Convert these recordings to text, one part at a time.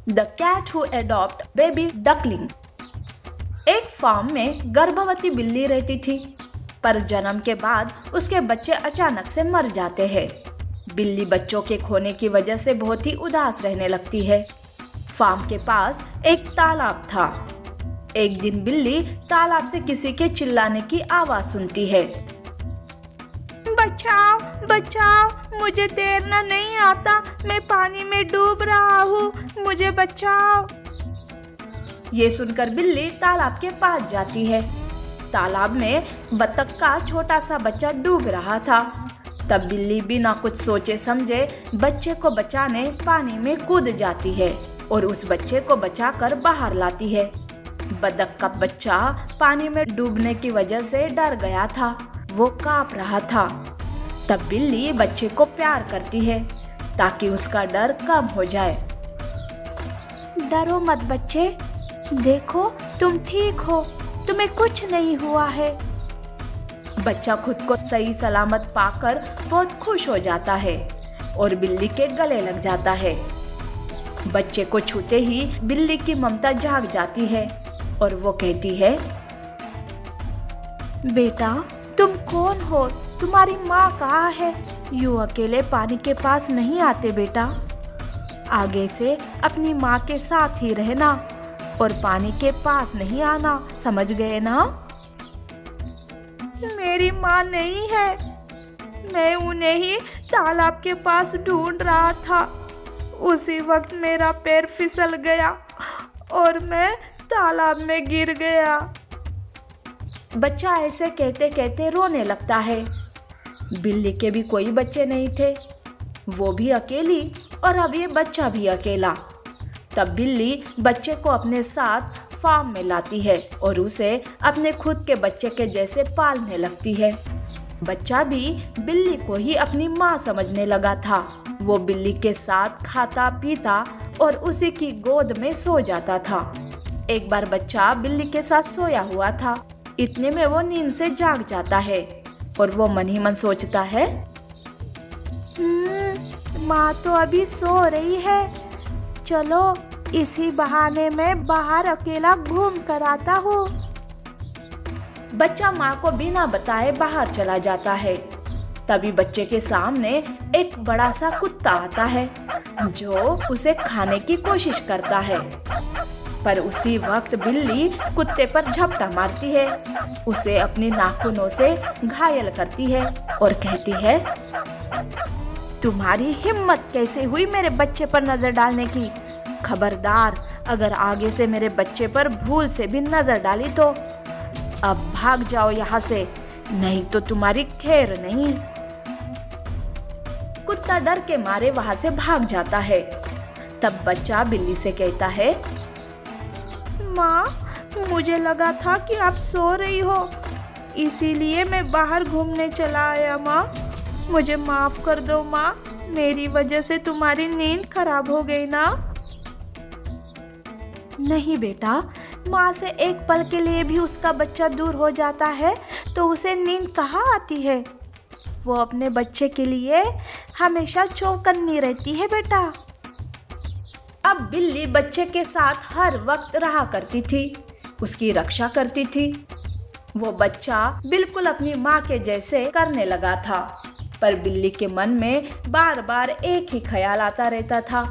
The cat who adopt baby duckling. एक farm में गर्भवती बिल्ली रहती थी, पर जन्म के बाद उसके बच्चे अचानक से मर जाते हैं। बिल्ली बच्चों के खोने की वजह से बहुत ही उदास रहने लगती है। फार्म के पास एक तालाब था। एक दिन बिल्ली तालाब से किसी के चिल्लाने की आवाज सुनती है। बचाओ बचाओ, मुझे तैरना नहीं आता, मैं पानी में डूब रहा हूँ, मुझे बचाओ। ये सुनकर बिल्ली तालाब के पास जाती है। तालाब में बतख का छोटा सा बच्चा डूब रहा था। तब बिल्ली बिना कुछ सोचे समझे बच्चे को बचाने पानी में कूद जाती है और उस बच्चे को बचाकर बाहर लाती है। बतख का बच्चा पानी में डूबने की वजह से डर गया था, वो कांप रहा था। तब बिल्ली बच्चे को प्यार करती है ताकि उसका डर कम हो जाए। डरो मत बच्चे, देखो तुम ठीक हो, तुम्हें कुछ नहीं हुआ है। बच्चा खुद को सही सलामत पाकर बहुत खुश हो जाता है और बिल्ली के गले लग जाता है। बच्चे को छूते ही बिल्ली की ममता जाग जाती है और वो कहती है, बेटा तुम कौन हो, तुम्हारी माँ कहाँ है? यूं अकेले पानी के पास नहीं आते बेटा, आगे से अपनी माँ के साथ ही रहना और पानी के पास नहीं आना, समझ गए ना? मेरी माँ नहीं है, मैं उन्हें ही तालाब के पास ढूंढ रहा था। उसी वक्त मेरा पैर फिसल गया और मैं तालाब में गिर गया। बच्चा ऐसे कहते कहते रोने लगता है। बिल्ली के भी कोई बच्चे नहीं थे, वो भी अकेली और अब ये बच्चा भी अकेला। तब बिल्ली बच्चे को अपने साथ फार्म में लाती है और उसे अपने खुद के बच्चे के जैसे पालने लगती है। बच्चा भी बिल्ली को ही अपनी माँ समझने लगा था। वो बिल्ली के साथ खाता पीता और उसी की गोद में सो जाता था। एक बार बच्चा बिल्ली के साथ सोया हुआ था। इतने में वो नींद से जाग जाता है और वो मन ही मन सोचता है, माँ तो अभी सो रही है, चलो इसी बहाने मैं बाहर अकेला घूम कर आता हूँ। बच्चा माँ को बिना बताए बाहर चला जाता है। तभी बच्चे के सामने एक बड़ा सा कुत्ता आता है जो उसे खाने की कोशिश करता है, पर उसी वक्त बिल्ली कुत्ते पर झपटा मारती है, उसे अपनी नाखूनों से घायल करती है और कहती है, तुम्हारी हिम्मत कैसे हुई मेरे बच्चे पर नजर डालने की? खबरदार, अगर आगे से मेरे बच्चे पर भूल से भी नजर डाली तो अब भाग जाओ यहाँ से, नहीं तो तुम्हारी खैर नहीं। कुत्ता डर के मारे वहां से भाग जाता है। तब बच्चा बिल्ली से कहता है, माँ, मुझे लगा था कि आप सो रही हो, इसीलिए मैं बाहर घूमने चला आया। माँ, मुझे माफ कर दो माँ, मेरी वजह से तुम्हारी नींद खराब हो गई ना? नहीं बेटा, माँ से एक पल के लिए भी उसका बच्चा दूर हो जाता है तो उसे नींद कहाँ आती है। वो अपने बच्चे के लिए हमेशा चौकन्नी रहती है बेटा। अब बिल्ली बच्चे के साथ हर वक्त रहा करती थी, उसकी रक्षा करती थी। वो बच्चा बिल्कुल अपनी माँ के जैसे करने लगा था, पर बिल्ली के मन में बार बार एक ही ख्याल आता रहता था,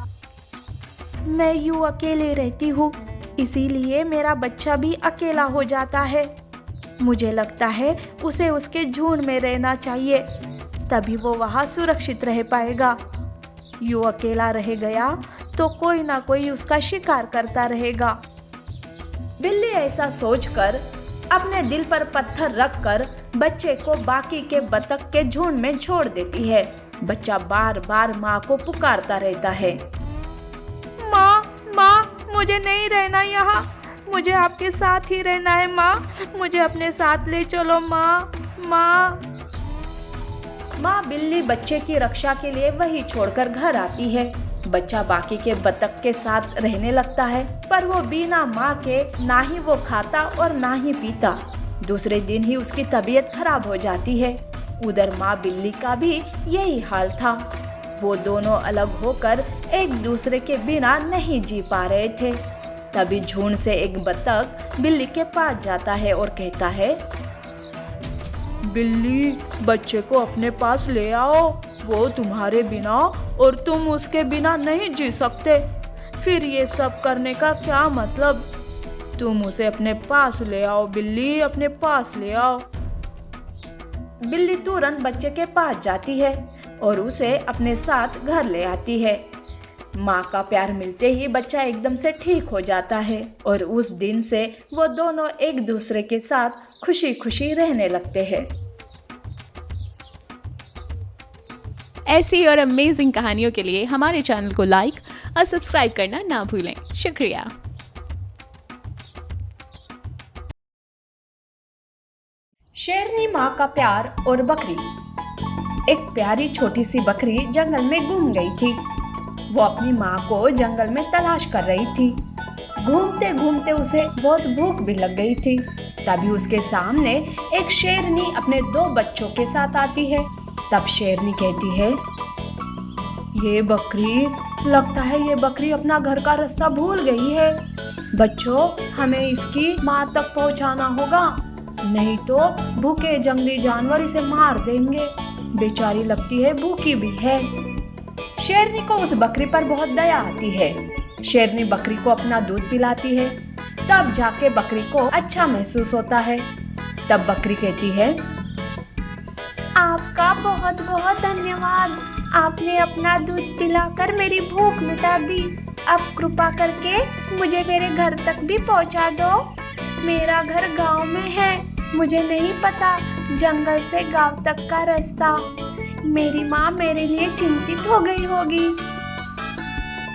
मैं यूं अकेले रहती हूँ, इसीलिए मेरा बच्चा भी अकेला हो जाता है। मुझे लगता है उसे उसके झुंड में रहना चाहिए, तभी वो वहाँ सुरक्षित रह पाएगा। यूं अकेला रह गया तो कोई ना कोई उसका शिकार करता रहेगा। बिल्ली ऐसा सोचकर अपने दिल पर पत्थर रखकर बच्चे को बाकी के बतख के झुंड में छोड़ देती है। बच्चा बार बार माँ को पुकारता रहता है, माँ, माँ, मुझे नहीं रहना यहाँ, मुझे आपके साथ ही रहना है माँ, मुझे अपने साथ ले चलो माँ, माँ। माँ बिल्ली बच्चे की रक्षा के लिए वही छोड़कर घर आती है। बच्चा बाकी के बतख के साथ रहने लगता है, पर वो बिना माँ के ना ही वो खाता और ना ही पीता। दूसरे दिन ही उसकी तबीयत खराब हो जाती है। उधर माँ बिल्ली का भी यही हाल था। वो दोनों अलग होकर एक दूसरे के बिना नहीं जी पा रहे थे। तभी झुंड से एक बत्तख बिल्ली के पास जाता है और कहता है, बिल्ली, बच्चे को अपने पास ले आओ। वो तुम्हारे बिना और तुम उसके बिना नहीं जी सकते। फिर ये सब करने का क्या मतलब? तुम उसे अपने पास ले आओ बिल्ली, अपने पास ले आओ। बिल्ली तुरंत बच्चे के पास जाती है और उसे अपने साथ घर ले आती है। माँ का प्यार मिलते ही बच्चा एकदम से ठीक हो जाता है और उस दिन से वो दोनों एक दूसरे के साथ खुशी खुशी रहने लगते हैं। ऐसी और अमेजिंग कहानियों के लिए हमारे चैनल को लाइक और सब्सक्राइब करना ना भूलें। शुक्रिया। शेरनी, माँ का प्यार और बकरी। एक प्यारी छोटी सी बकरी जंगल में गुम गई थी। वो अपनी माँ को जंगल में तलाश कर रही थी। घूमते घूमते उसे बहुत भूख भी लग गई थी। तभी उसके सामने एक शेरनी अपने 2 बच्चों के साथ आती है। तब शेरनी कहती है, ये बकरी, लगता है ये बकरी अपना घर का रास्ता भूल गई है। बच्चों, हमें इसकी माँ तक पहुँचाना होगा, नहीं तो भूखे जंगली जानवर इसे मार देंगे। बेचारी लगती है भूखी भी है। शेरनी को उस बकरी पर बहुत दया आती है। शेरनी बकरी को अपना दूध पिलाती है। तब जाके बकरी को अच्छा महसूस होता है। तब बकरी कहती है, आपका बहुत बहुत धन्यवाद। आपने अपना दूध पिलाकर मेरी भूख मिटा दी। अब कृपा करके मुझे मेरे घर तक भी पहुंचा दो। मेरा घर गांव में है। मुझे नहीं पता जंगल से गांव तक का रास्ता। मेरी माँ मेरे लिए चिंतित हो गई होगी।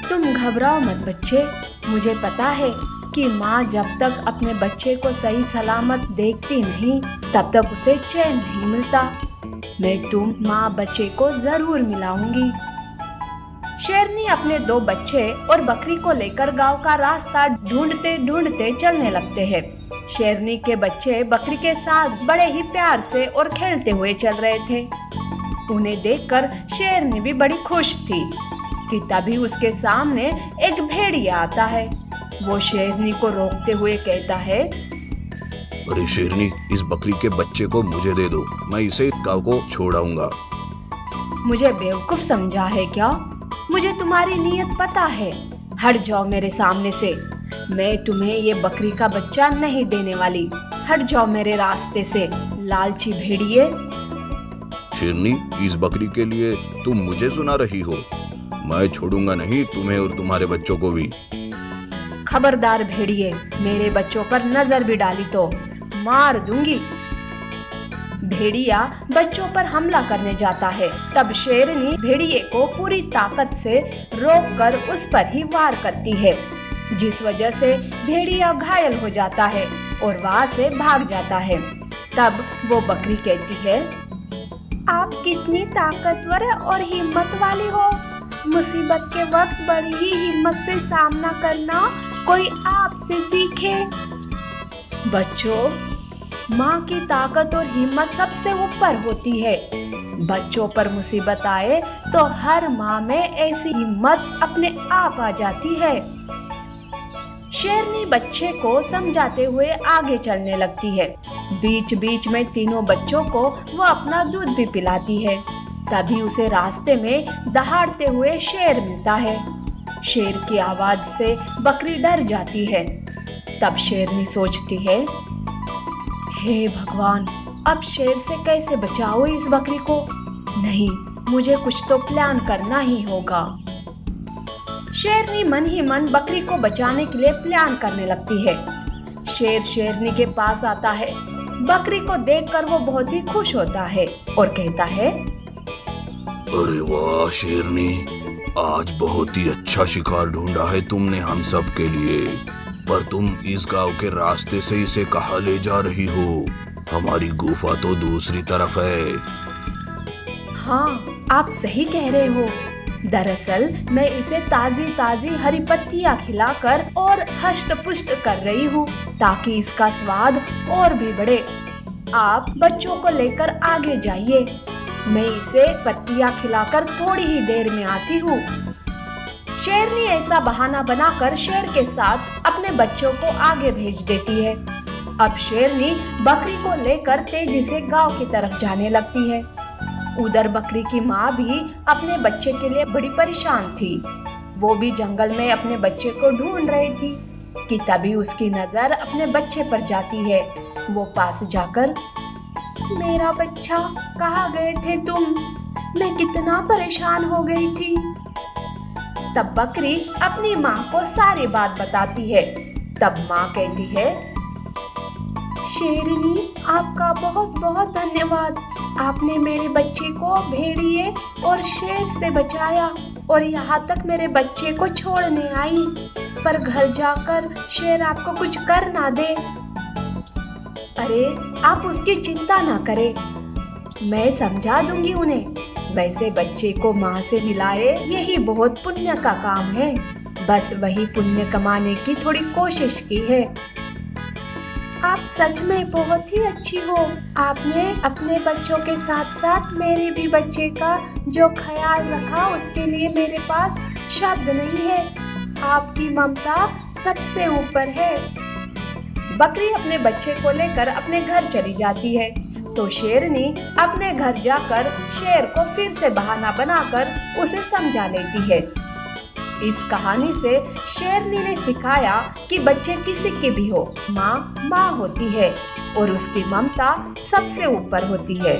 तुम घबराओ मत बच्चे, मुझे पता है कि माँ जब तक अपने बच्चे को सही सलामत देखती नहीं तब तक उसे चैन नहीं मिलता। मैं तुम माँ बच्चे को जरूर मिलाऊंगी। शेरनी अपने 2 बच्चे और बकरी को लेकर गांव का रास्ता ढूंढते ढूंढते चलने लगते हैं। शेरनी के बच्चे बकरी के साथ बड़े ही प्यार से और खेलते हुए चल रहे थे। उन्हें देखकर शेरनी भी बड़ी खुश थी कि तभी उसके सामने एक भेड़िया आता है। वो शेरनी को रोकते हुए कहता है, अरे शेरनी, इस बकरी के बच्चे को मुझे दे दो, मैं इसे गांव को छोड़ाऊंगा। मुझे बेवकूफ समझा है क्या? मुझे तुम्हारी नीयत पता है। हट जाओ मेरे सामने से। मैं तुम्हें ये बकरी का बच्चा नहीं देने वाली। हट जाओ मेरे रास्ते से, लालची भेड़िए। शेरनी, इस बकरी के लिए तुम मुझे सुना रही हो? मैं छोड़ूंगा नहीं तुम्हें और तुम्हारे बच्चों को भी। खबरदार भेड़िए, मेरे बच्चों पर नजर भी डाली तो मार दूंगी। भेड़िया बच्चों पर हमला करने जाता है। तब शेरनी भेड़िए को पूरी ताकत से रोककर उस पर ही वार करती है, जिस वजह से भेड़िया घायल हो जाता है और वहां से भाग जाता है। तब वो बकरी कहती है, आप कितनी ताकतवर और हिम्मत वाली हो। मुसीबत के वक्त बड़ी ही हिम्मत से सामना करना कोई आपसे सीखे। बच्चों, माँ की ताकत और हिम्मत सबसे ऊपर होती है। बच्चों पर मुसीबत आए तो हर माँ में ऐसी हिम्मत अपने आप आ जाती है। शेरनी बच्चे को समझाते हुए आगे चलने लगती है। बीच बीच में तीनों बच्चों को वो अपना दूध भी पिलाती है। तभी उसे रास्ते में दहाड़ते हुए शेर मिलता है। शेर की आवाज से बकरी डर जाती है। तब शेरनी सोचती है, हे भगवान, अब शेर से कैसे बचाओ इस बकरी को? नहीं, मुझे कुछ तो प्लान करना ही होगा। शेरनी मन ही मन बकरी को बचाने के लिए प्लान करने लगती है। शेर शेरनी के पास आता है। बकरी को देखकर वो बहुत ही खुश होता है और कहता है, अरे वाह शेरनी, आज बहुत ही अच्छा शिकार ढूंढा है तुमने हम सब के लिए। पर तुम इस गांव के रास्ते से इसे कहाँ ले जा रही हो? हमारी गुफा तो दूसरी तरफ है। हाँ, आप सही कह रहे हो। दरअसल मैं इसे ताजी ताजी हरी पत्तियाँ खिलाकर और हष्ट पुष्ट कर रही हूँ ताकि इसका स्वाद और भी बढ़े। आप बच्चों को लेकर आगे जाइए। मैं इसे पत्तियां खिलाकर थोड़ी ही देर में आती हूँ। शेरनी ऐसा बहाना बनाकर शेर के साथ अपने बच्चों को आगे भेज देती है। अब शेरनी बकरी को लेकर तेजी से गांव की तरफ जाने लगती है। उधर बकरी की माँ भी अपने बच्चे के लिए बड़ी परेशान थी। वो भी जंगल में अपने बच्चे को ढूंढ रही थी कि तभी उसकी नजर अपने बच्चे पर जाती है। वो पास जाकर, मेरा बच्चा, कहाँ गए थे तुम? मैं कितना परेशान हो गई थी। तब बकरी अपनी माँ को सारी बात बताती है। तब माँ कहती है, शेरनी, आपका बहुत बहुत धन्यवाद। आपने मेरे बच्चे को भेड़िए और शेर से बचाया और यहाँ तक मेरे बच्चे को छोड़ने आई, पर घर जाकर शेर आपको कुछ कर ना दे। अरे, आप उसकी चिंता ना करें, मैं समझा दूंगी उन्हें। वैसे बच्चे को माँ से मिलाए यही बहुत पुण्य का काम है। बस वही पुण्य कमाने की थोड़ी कोशिश की है। आप सच में बहुत ही अच्छी हो। आपने अपने बच्चों के साथ साथ मेरे भी बच्चे का जो ख्याल रखा, उसके लिए मेरे पास शब्द नहीं है। आपकी ममता सबसे ऊपर है। बकरी अपने बच्चे को लेकर अपने घर चली जाती है तो शेरनी अपने घर जाकर शेर को फिर से बहाना बनाकर उसे समझा लेती है। इस कहानी से शेरनी ने सिखाया कि बच्चे किसी के भी हो, माँ माँ होती है और उसकी ममता सबसे ऊपर होती है।